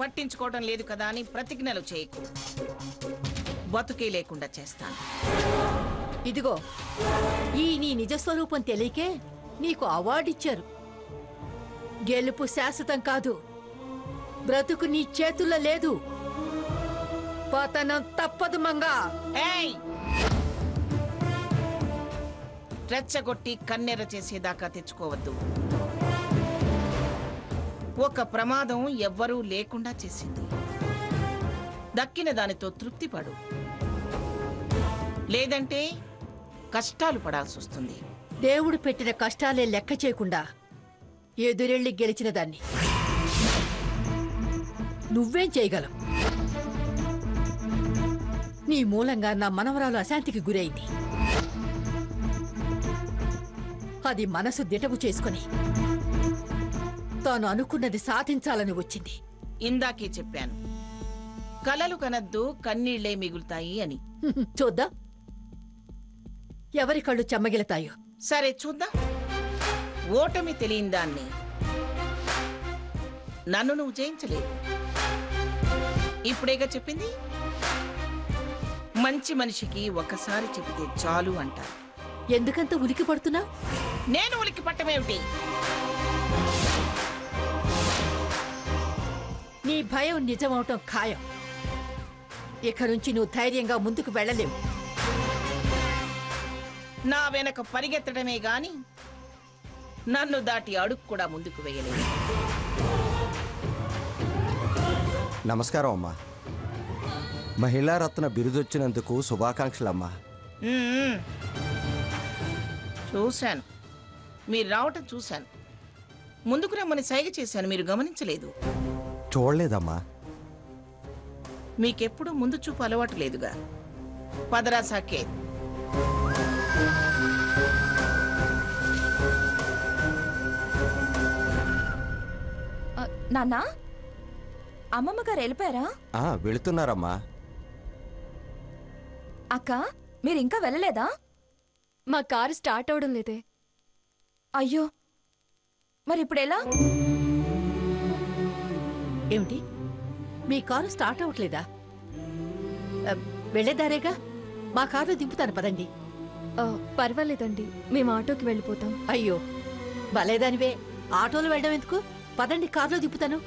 పట్టించుకోవడం లేదు కదా అని ప్రతిజ్ఞలు చేయకు. బతుకే లేకుండా చేస్తాను. ఇదిగో ఈ నీ నిజస్వరూపం తెలియకే నీకు అవార్డిచ్చారు. గెలుపు శాశ్వతం కాదు. బ్రతుకు నీ చేతుల్లో లేదు. పతనం తప్పదు మంగా. రెచ్చగొట్టి కన్నెర చేసేదాకా తెచ్చుకోవద్దు. ఒక ప్రమాదం ఎవ్వరూ లేకుండా చేసింది. దక్కిన దానితో తృప్తిపడు, లేదంటే కష్టాలు పడాల్సి వస్తుంది. దేవుడు పెట్టిన కష్టాలే లెక్క చేయకుండా ఎదురెళ్ళి గెలిచిన దాన్ని నువ్వేం చేయగలవు? నీ మూలంగా నా మనవరాలు అశాంతికి గురైంది. అది మనసు దిటవు చేసుకుని తాను అనుకున్నది సాధించాలని వచ్చింది. ఇందాకే చెప్పాను, కలలు కనద్దు, కన్నీళ్లే మిగులుతాయి అని. చూద్దాం ఎవరి కళ్ళు చెమ్మగిలతాయో. సరే చూద్దాం. ఓటమి తెలియని దాన్ని నన్ను నువ్వు జయించలేదు. ఇప్పుడేగా చెప్పింది. మంచి మనిషికి ఒకసారి చెబితే చాలు అంటారు. ఎందుకంత ఉలికి పడుతున్నావు? నేను ఉలికి పట్టమేమిటి? నీ భయం నిజమవటం ఖాయం. ఇక నుంచి నువ్వు ధైర్యంగా ముందుకు వెళ్ళలేవు. నా వెనక పరిగెత్తడమే గాని నన్ను దాటి అడుగు కూడా ముందుకు వేయలేదు. నమస్కారం అమ్మా. మహిళారత్న బిరుదొచ్చినందుకు శుభాకాంక్షలమ్మా. చూశాను, మీరు రావటం చూశాను. ముందుకు రమ్మని సైగ చేశాను, మీరు గమనించలేదు. చూడలేదమ్మా. మీకెప్పుడు ముందు చూపు అలవాటు లేదుగా. పదరా సాకే. నాన్నా, అమ్మమ్మ గారు వెళ్ళిపోయారా? వెళుతున్నారమ్మా. అక్క, మీరు ఇంకా వెళ్ళలేదా? మా కారు స్టార్ట్ అవడం లేదే. అయ్యో, మరి ఇప్పుడు ఎలా? ఏమిటి, మీ కారు స్టార్ట్ అవట్లేదా? వెళ్ళేదారేగా, మా కారులో దింపుతాను పదండి. పర్వాలేదండి, మేము ఆటోకి వెళ్ళిపోతాం. అయ్యో భలేదానివే, ఆటోలో వెళ్ళడం ఎందుకు? పదండి, కారులో దింపుతాను.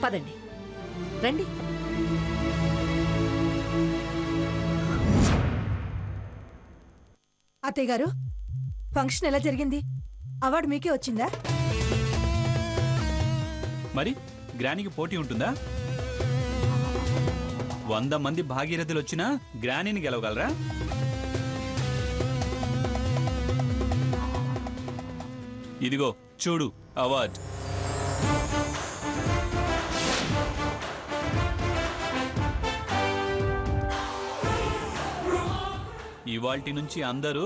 పదండి, రండి. అత్తయ్య గారు, ఫంక్షన్ ఎలా జరిగింది? అవార్డు మీకే వచ్చిందా? మరి గ్రానీకి పోటీ ఉంటుందా? 100 మంది భాగీరథులు వచ్చినా గ్రానీని గెలవగలరా? ఇదిగో చూడు అవార్డ్. ఇవాల్టి నుంచి అందరూ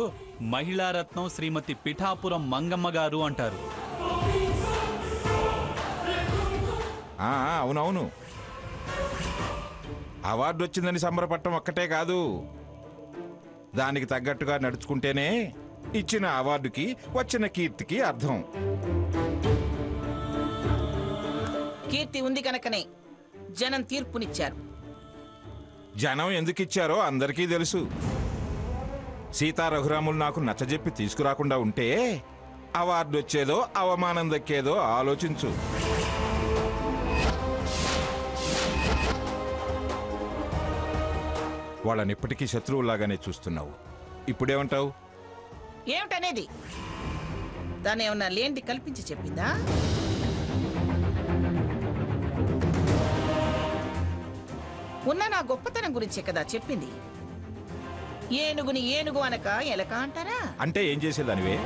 మహిళారత్నం శ్రీమతి పిఠాపురం మంగమ్మ గారు అంటారు. అవునవును, అవార్డు వచ్చిందని సంబరపడటం ఒక్కటే కాదు, దానికి తగ్గట్టుగా నడుచుకుంటేనే ఇచ్చిన అవార్డుకి వచ్చిన కీర్తికి అర్థం. కీర్తి ఉంది కనుకనే జనం తీర్పునిచ్చారు. జనం ఎందుకిచ్చారో అందరికీ తెలుసు. సీతా రఘురాములు నాకు నచ్చజెప్పి తీసుకురాకుండా ఉంటే అవార్డు వచ్చేదో అవమానం దక్కేదో ఆలోచించు. వాళ్ళని ఇప్పటికీ శత్రువులాగానే చూస్తున్నావు. ఇప్పుడేమంటావు? ఏమిటనేది? దాన్ని ఏమన్నా లేండి కల్పించి చెప్పిందా? ఉన్న నా గొప్పతనం గురించే కదా చెప్పింది. ఏనుగుని ఏనుగు అనక ఎలక అంటారా? అంటే ఏం చేసేదానివే?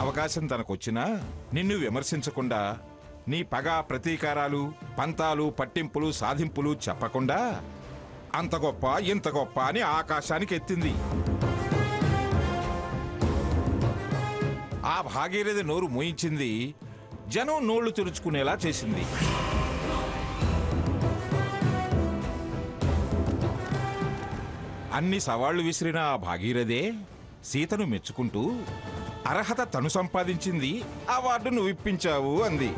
అవకాశం తనకొచ్చినా నిన్ను విమర్శించకుండా, నీ పగ ప్రతీకారాలు పంతాలు పట్టింపులు సాధింపులు చెప్పకుండా అంత గొప్ప ఇంత గొప్ప అని ఆకాశానికి ఎత్తింది. ఆ భాగీరథి నోరు మోయించింది, జనం నోళ్లు తెరుచుకునేలా చేసింది. అన్ని సవాళ్లు విసిరిన ఆ భాగీరథే సీతను మెచ్చుకుంటూ అర్హత తను సంపాదించింది, అవార్డు నువ్వు ఇప్పించావు అంది.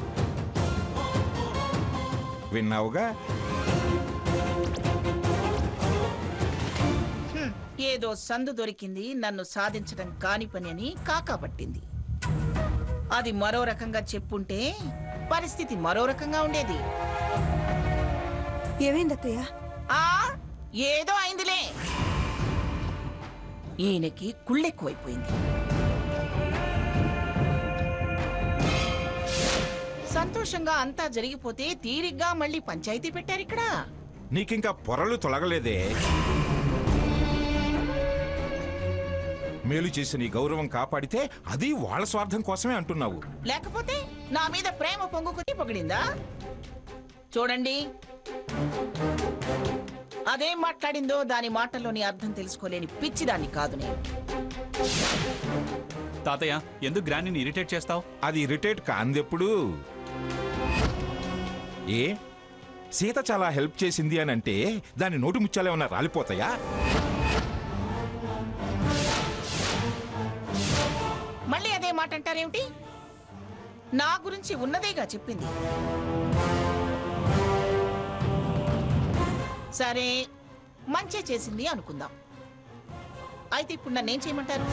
విన్నావుగా? ఏదో సందు దొరికింది, నన్ను సాధించడం కాని పని అని కాకాపట్టింది. అది మరో రకంగా చెప్పుంటే పరిస్థితి మరో రకంగా ఉండేది. ఏమైంది అత్తయ్య? ఏదో అయిందిలే. ఈయనకి కుళ్ళెక్కువైపోయింది. సంతోషంగా అంతా జరిగిపోతే తీరిగ్గా మళ్ళీ పంచాయతీ పెట్టారు ఇక్కడ. నీకింకా పొరలు తొలగలేదే. మేలు చేసి నీ గౌరవం కాపాడితే అది వాళ్ళ స్వార్థం కోసమే అంటున్నావు. లేకపోతే నా మీద ప్రేమ పొంగుకుని పొగిడిందా? చూడండి, అదేం మాట్లాడిందో దాని మాటల్లోని అర్థం తెలుసుకోలేని పిచ్చిదాన్ని కాదు నేను. తాతయ్య, ఎందుకు గ్రాండ్ని ఇరిటేట్ చేస్తావు? అది ఇరిటేట్ కాందెప్పుడు? ఏ సీత చాలా హెల్ప్ చేసింది అని అంటే దాని నోటి ముత్యాలేమన్నా రాలిపోతాయా? మళ్ళీ అదే మాట అంటారేమిటి? నా గురించి ఉన్నదేగా చెప్పింది. సరే, మంచి చేసింది అనుకుందాం. అయితే ఇప్పుడు నన్నేం చేయమంటారు?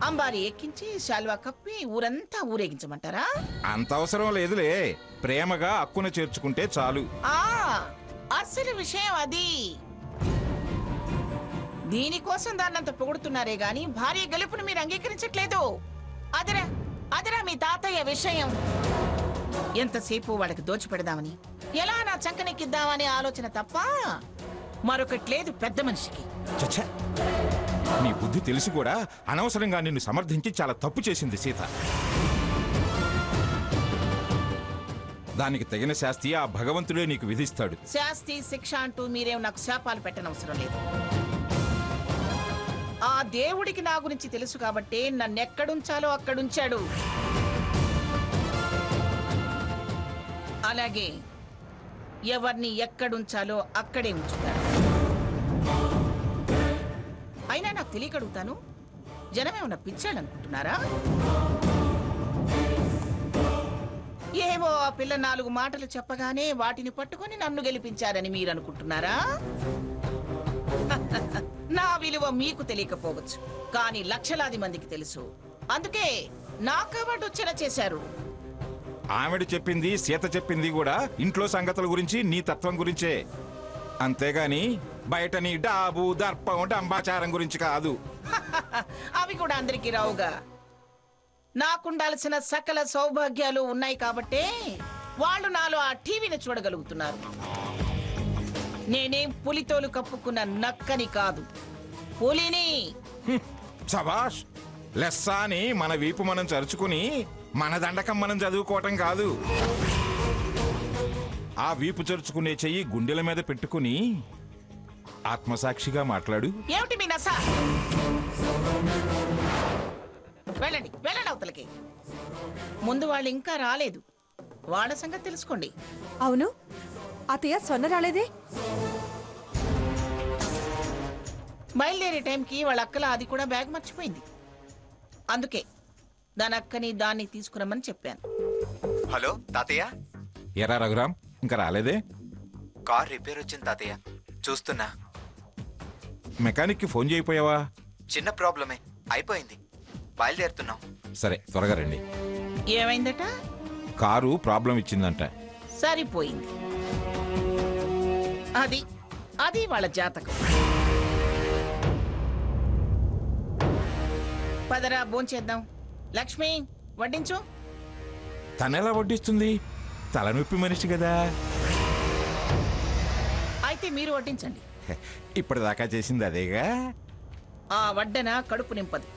అంబారి ఎక్కించి శాల్వా కప్పి ఊరంతా ఊరేగించమంటారా? అంత అవసరం లేదులే, ప్రేమగా అక్కున చేర్చుకుంటే చాలు. అసలు విషయం అది. దీనికోసం దాన్నంత పొగుడుతున్నారే గాని భార్య గెలుపును మీరు అంగీకరించట్లేదు. అదరా మీ తాతయ్య విషయం. ఎంతసేపు వాళ్ళకి దోచిపెడదామని, ఎలా నా చంకనెక్కిద్దామని ఆలోచన తప్ప మరొకటి లేదు పెద్ద మనిషికి. చచ్చా, నీ బుద్ధి తెలిసి కూడా అనవసరంగా నిన్ను సమర్థించి చాలా తప్పు చేసింది సీత. దానికి తగిన శాస్తి ఆ భగవంతుడే నీకు విధిస్తాడు. శాస్తి శిక్ష అంటూ మీరేం నాకు శాపాలు పెట్టనవసరం లేదు. ఆ దేవుడికి నా గురించి తెలుసు కాబట్టి నన్నెక్కడుంచాలో అక్కడుంచాడు. అలాగే ఎవరిని ఎక్కడుంచాలో అక్కడే ఉంచుతాడు. అయినా నాకు తెలియకడుగుతాను, జనమేమన్నా పిచ్చాడు అనుకుంటున్నారా? ఏవో ఆ పిల్ల 4 మాటలు చెప్పగానే వాటిని పట్టుకొని నన్ను గెలిపించారని మీరు అనుకుంటున్నారా? నా విలువ మీకు తెలియకపోవచ్చు, కానీ లక్షలాది మందికి తెలుసు. అందుకే నా కాబట్టి వచ్చేలా చేశారు. ఆవిడ చెప్పింది, సీత చెప్పింది కూడా ఇంట్లో సంగతుల గురించి, నీ తత్వం గురించే. అంతేగాని బయట నీ డాబు దర్పం డంబాచారం గురించి కాదు. అవి కూడా అందరికీ రావుగా. నాకుండాల్సిన సకల సౌభాగ్యాలు ఉన్నాయి కాబట్టే వాళ్ళు నాలో ఆ టీవీని చూడగలుగుతున్నారు. నేనేం పులితోలు కప్పుకున్న నక్కని కాదు, పులిని. సబాష్, లెస్సాని మన వీపు మనం చరుచుకుని మన దండకం మనం చదువుకోవటం కాదు. ఆ వీపు చరుచుకునే చెయ్యి గుండెల మీద పెట్టుకుని ఆత్మసాక్షిగా మాట్లాడు. ఏమిటి మీ నస? వెళ్ళండి వెళ్ళండి అవతలకి. ముందు వాళ్ళు ఇంకా రాలేదు, వాళ్ళ సంగతి తెలుసుకోండి. అవును అత్తయ్య, స్వర్ణ రాలేదే? బయలుదేరే టైంకి వాళ్ళ అక్కల అది కూడా బ్యాగ్ మర్చిపోయింది. అందుకే దాని అక్కని దాన్ని తీసుకురమ్మని చెప్పాను. హలో తాతయ్య. ఎరా రఘురాం, ఇంకా రాలేదే? కార్ రిపేర్ వచ్చింది తాతయ్య, చూస్తున్నా. మెకానిక్ కి ఫోన్ చేయిపోయావా? చిన్న ప్రాబ్లమే, అయిపోయింది. బయలుదేరుతున్నాం. సరే, త్వరగా రండి. ఏమైందట? కారు ప్రాబ్లం ఇచ్చిందంట. సరిపోయింది. అది అది వాళ్ళ జాతకం. పదరా భోంచేద్దాం. లక్ష్మి, వడ్డించు. తనెలా వడ్డిస్తుంది? తలనొప్పి మనిషి కదా. అయితే మీరు వడ్డించండి. ఇప్పటిదాకా చేసింది అదేగా. ఆ వడ్డన కడుపు నింపదు,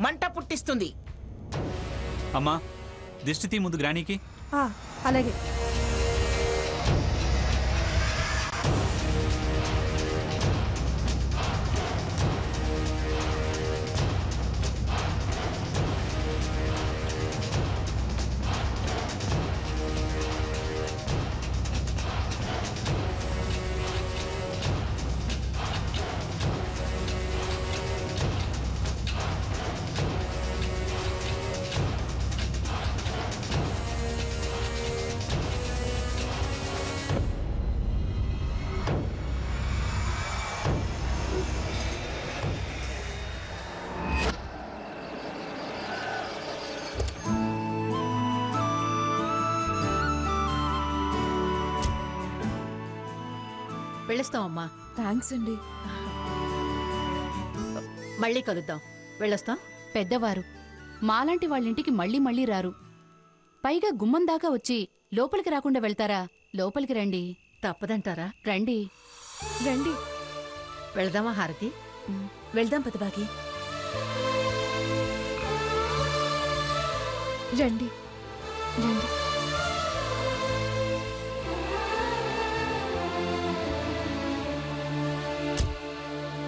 మంట పుట్టిస్తుంది. అమ్మా, దిష్టి తీ ముందు గ్రానీకి. అలాగే. వెళ్ళొస్తామమ్మా. థ్యాంక్స్ అండి. మళ్ళీ కలుద్దాం. వెళ్ళొస్తాం. పెద్దవారు మాలాంటి వాళ్ళింటికి మళ్ళీ మళ్ళీ రారు. పైగా గుమ్మం దాకా వచ్చి లోపలికి రాకుండా వెళ్తారా? లోపలికి రండి. తప్పదంటారా? రండి. రండి. వెళదామా హారతి? వెళ్దాం పెద్దబాగి. రండి రండి.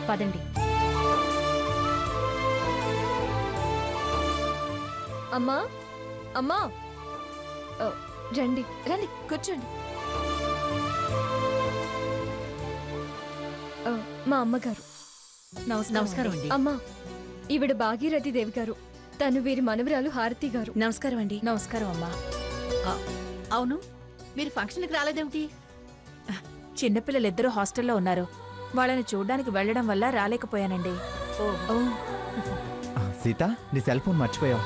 పదండి. అమ్మా అమ్మా రండి. రండి కూర్చోండి. మా అమ్మగారు. నమస్కారం అండి. అమ్మా, ఈవిడ భాగీరథి దేవి గారు. తను వీరి మనవరాలు హారతి గారు. నమస్కారం అండి. నమస్కారం అమ్మా. అవును, మీరు ఫంక్షన్కి రాలేదేమిటి? చిన్నపిల్లలిద్దరూ హాస్టల్లో ఉన్నారు. వాళ్ళని చూడ్డానికి వెళ్ళడం వల్ల రాలేకపోయానండి. సీత, నీ సెల్ ఫోన్ మర్చిపోయావు.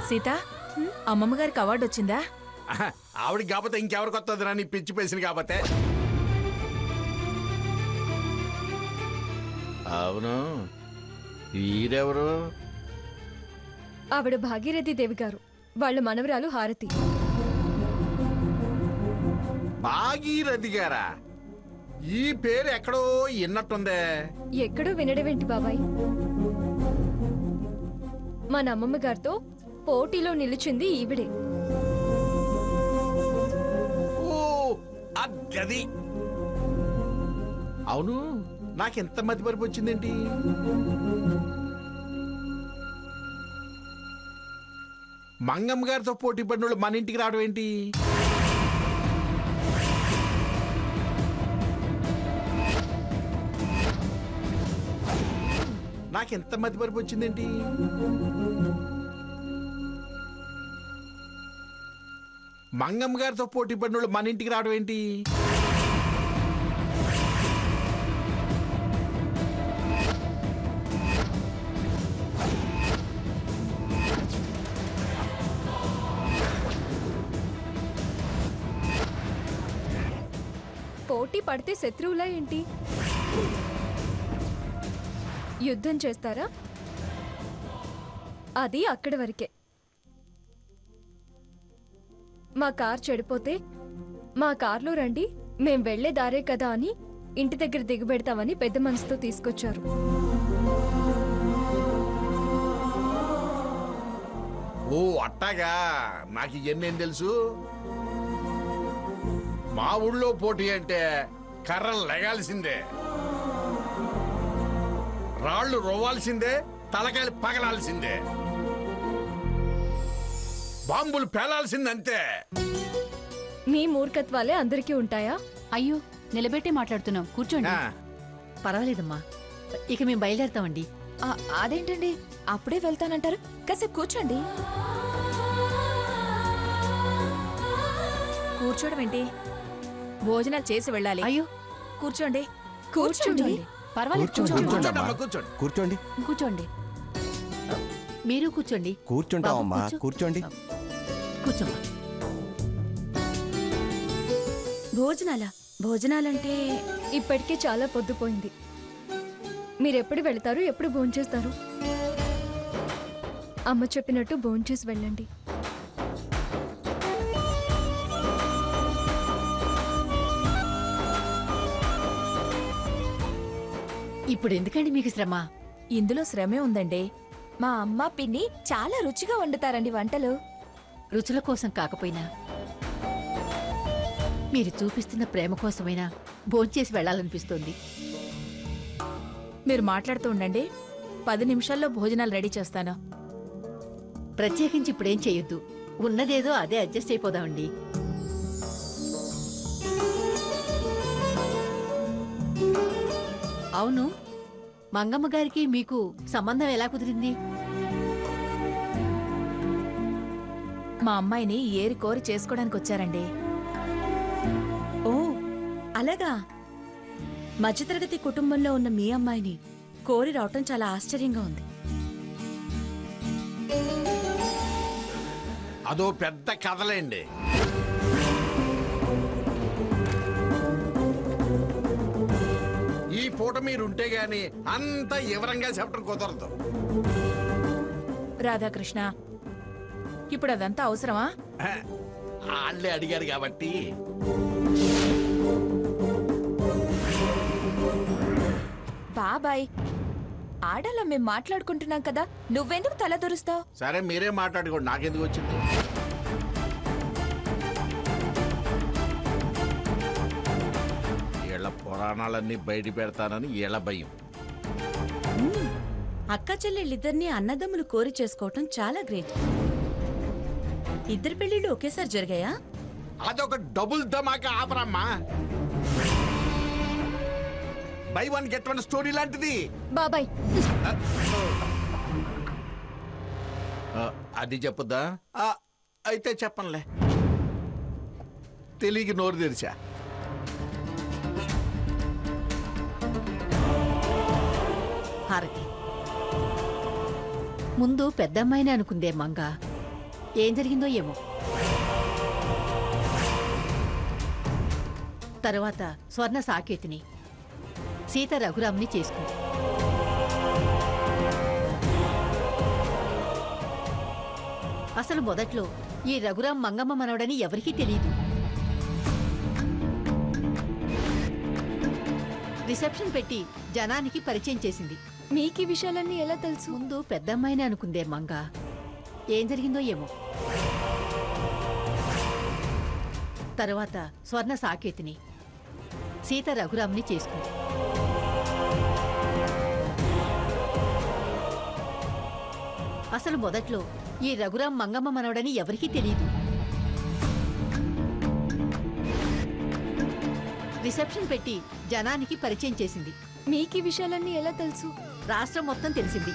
సీత, అమ్మమ్మ గారికి అవార్డు వచ్చిందా? ఆవిడికి కాకపోతే ఇంకెవరికి వస్తుంది నీ పిచ్చి పేసింది కాకపోతే. అవును, వీరెవరు? ఆవిడ భాగీరథి దేవి గారు. వాళ్ళ మనవరాలు హారతి. భాగీరథి గారా? ఈ పేరు ఎక్కడో విన్నట్టుందే. ఎక్కడో వినడమేంటి బాబాయ్? మన అమ్మమ్మ గారితో పోటీలో నిలిచింది ఈవిడే. ఓ అద్దది. అవును, నాకెంత మతి పరిపు వచ్చిందేంటి? మంగమ్మ గారితో పోటీ పడినోళ్ళు మన ఇంటికి రావడం ఏంటి? నాకెంత మతి పరిపు వచ్చిందేంటి? మంగమ్మ గారితో పోటీ పడినోళ్ళు మన ఇంటికి రావడం ఏంటి? పోటీ పడితే శత్రువులా ఏంటి? యుద్ధం చేస్తారా? అది అక్కడి వరకే. మా కార్ చెడిపోతే మా కార్లో రండి, మేం వెళ్లే దారే కదా అని ఇంటి దగ్గర దిగబెడతామని పెద్ద మనసుతో తీసుకొచ్చారు. ఓ అట్టాగా, నాకు ఇవన్నేం తెలుసు. మా ఊళ్ళో పోటీ అంటే కర్రలు లెగాల్సిందే, రాళ్లు రోవాల్సిందే, తలకాయలు పగలాల్సిందే, బాంబులు పేలాల్సిందంతే. మీ మూర్ఖత్వాలే అందరికీ ఉంటాయా? అయ్యో, నిలబెట్టే మాట్లాడుతున్నాం. కూర్చోండి. పర్వాలేదమ్మా, ఇక మేము బయలుదేరుతామండి. అదేంటండి అప్పుడే వెళ్తానంటారు? కాసేపు కూర్చోండి. కూర్చోవడం ఏంటి? భోజనాలు చేసి వెళ్ళాలి. అయ్యో, కూర్చోండి. కూర్చోండి. పర్వాలేదు, కూర్చోండి. కూర్చోండి. కూర్చోండి. కూర్చోండి. మీరు కూర్చోండి. కూర్చుంటామమ్మా, బాబు, కూర్చోండి. కూర్చోమ్మా. భోజనాలంటే ఇప్పటికే చాలా పొద్దుపోయింది. మీరెప్పుడు వెళ్తారు? ఎప్పుడు భోంచేస్తారు? అమ్మ చెప్పినట్టు భోంచేసి వెళ్ళండి. ఇప్పుడు ఎందుకండి మీకు శ్రమ? ఇందులో శ్రమే ఉందండి. మా అమ్మ పిన్ని చాలా రుచిగా వండుతారండి వంటలు. రుచుల కోసం కాకపోయినా మీరు చూపిస్తున్న ప్రేమ కోసమైనా భోంచేసి వెళ్ళాలనిపిస్తోంది. మీరు మాట్లాడుతూ ఉండండి, 10 నిమిషాల్లో భోజనాలు రెడీ చేస్తాను. ప్రత్యేకించి ఇప్పుడేం చేయొద్దు. ఉన్నదేదో అదే అడ్జస్ట్ అయిపోదామండి. అవును, మంగమ్మ గారికి మీకు సంబంధం ఎలా కుదిరింది? మా అమ్మాయిని ఏరి కోరి చేసుకోవడానికి వచ్చారండి. ఓ అలాగా. మధ్యతరగతి కుటుంబంలో ఉన్న మీ అమ్మాయిని కోరి రావటం చాలా ఆశ్చర్యంగా ఉంది. అదో పెద్ద కథలేండి. పూట మీరుంటే గాని అంత వివరంగా చెప్పడం కుదరదు. రాధాకృష్ణ, ఇప్పుడు అదంతా అవసరమా? వాళ్ళే అడిగారు కాబట్టి. బాబాయ్, ఆడాల మేము మాట్లాడుకుంటున్నాం కదా, నువ్వెందుకు తల దురుస్తావు? సరే మీరే మాట్లాడుకోండి, నాకెందుకు వచ్చింది? వీళ్ళ పురాణాలన్నీ బయట పెడతానని వీళ్ళ భయం. అక్క చెల్లెళ్ళిద్దరినీ అన్నదమ్ములు కోరి చేసుకోవటం చాలా గ్రేట్. ఇద్దరు పెళ్లిళ్ళు ఒకేసారి జరిగాయా? అదొక డబుల్ ధమాకా ఆపరమ్మా. Buy one get one story లాంటిది. బాబాయ్ అది చెప్పొద్దా? అయితే చెప్పనులే, తెలియక నోరు తెరిచా. హారతి, ముందు పెద్దమ్మాయిని అనుకుందే మంగ. ఏం జరిగిందో ఏమో. తరువాత స్వర్ణ సాకేతిని, సీత రఘురామ్ని చేసుకుంది. అసలు మొదట్లో ఈ రఘురాం మంగమ్మ మనవడని ఎవరికీ తెలియదు. రిసెప్షన్ పెట్టి జనానికి పరిచయం చేసింది. మీకు ఈ విషయాలన్నీ ఎలా తెలుసు? ముందు పెద్దమ్మాయిని అనుకుందే మంగ. ఏం జరిగిందో ఏమో. తరువాత స్వర్ణ సాకేతిని, సీత రఘురామ్ని చేసుకుంది. అసలు మొదట్లో ఈ రఘురాం మంగమ్మ మనవడని ఎవరికీ తెలియదు. రిసెప్షన్ పెట్టి జనానికి పరిచయం చేసింది. మీకు ఈ విషయాలన్నీ ఎలా తెలుసు? రాష్ట్రం మొత్తం తెలిసింది.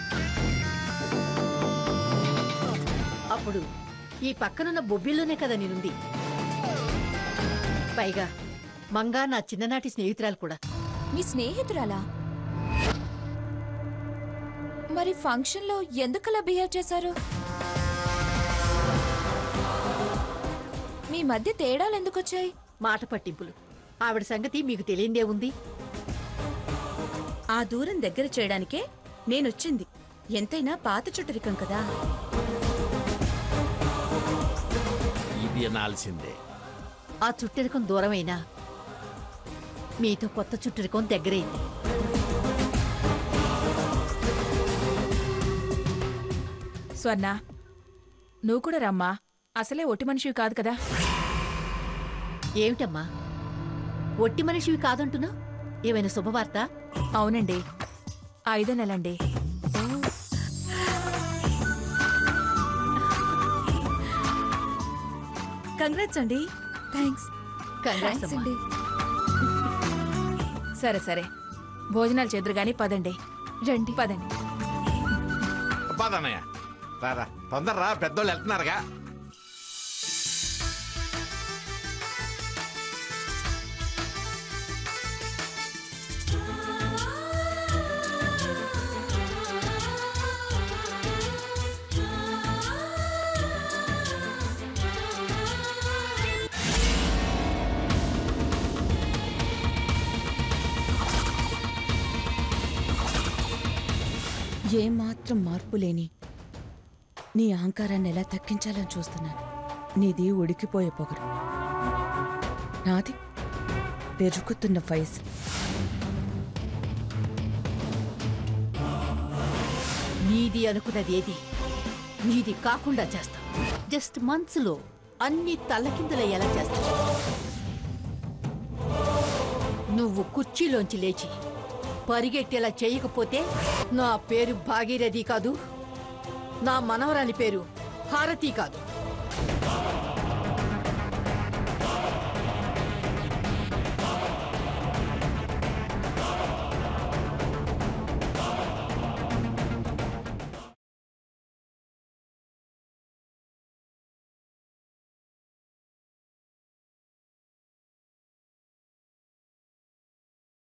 అప్పుడు ఈ పక్కనున్న బొబ్బిల్లోనే కదా నేనుంది. పైగా మంగా నా చిన్ననాటి స్నేహితురాలు కూడా. మీ స్నేహితురాలా? మరి ఫంక్షన్లో ఎందుకలా బిహేవ్ చేశారు? మీ మధ్య తేడాలు ఎందుకొచ్చాయి? మాట పట్టింపులు. ఆవిడ సంగతి మీకు తెలియందే ఉంది. ఆ దూరం దగ్గర చేయడానికే నేనొచ్చింది. ఎంతైనా పాత చుట్టరికం కదా. ఇది అనాల్సిందే. ఆ చుట్టరికం దూరమైనా మీతో కొత్త చుట్టరికం దగ్గరైంది. స్వర్ణ, నువ్వు కూడా రమ్మా. అసలే ఒట్టి మనిషివి కాదు కదా. ఏమిటమ్మా ఒట్టి మనిషివి కాదంటున్నా? ఏమైనా శుభవార్త? అవునండి, 5వ నెలండి. కంగ్రాట్స్ అండి. థ్యాంక్స్. కంగ్రాట్స్ అండి. సరే సరే, భోజనాలు చేద్దరు గాని పదండి. రండి. పదండి. పదన్నయ్య, రారా, తొందరరా, పెద్దోళ్ళు వెళ్తున్నారుగా. ఏమాత్రం మార్పు లేని నీ అహంకారాన్ని ఎలా తగ్గించాలని చూస్తున్నాను. నీది ఉడికిపోయే పొగరు, నాది పెరుగుతున్న వయసు. నీది అనుకున్నది ఏది నీది కాకుండా చేస్తాం. జస్ట్ మంత్స్లో అన్ని తలకిందులయ్యేలా చేస్తాం. నువ్వు కుర్చీలోంచి లేచి పరిగెట్టేలా చేయకపోతే నా పేరు భాగీరథి కాదు, నా మనవరాలి పేరు హారతి కాదు.